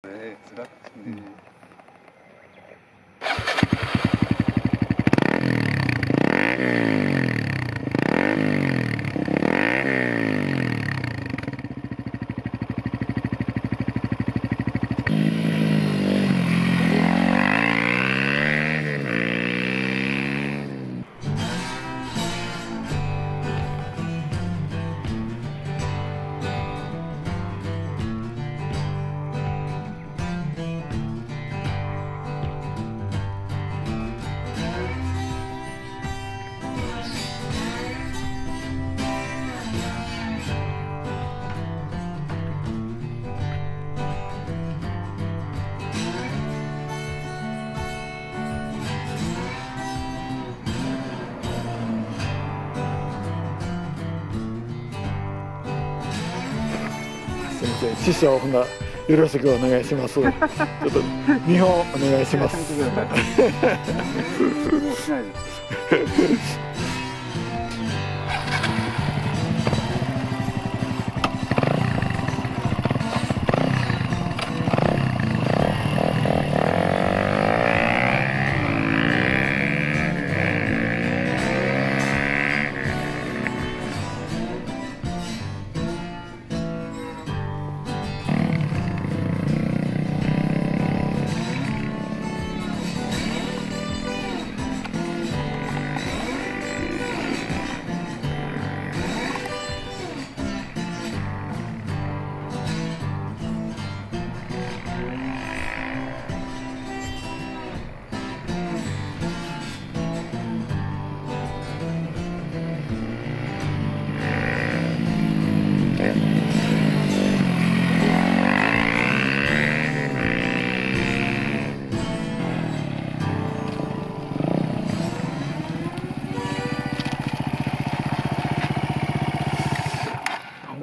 スラックスね。先生、師匠、ほんなよろしくお願いします。ちょっと見本お願いします。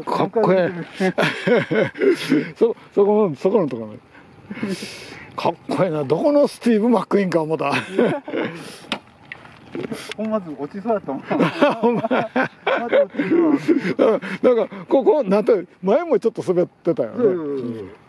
かっこええそこのところかっこええな。どこのスティーブ・マックイーンか思った。まず落ちそうだと思う。なんかここなんて前もちょっと滑ってたよね。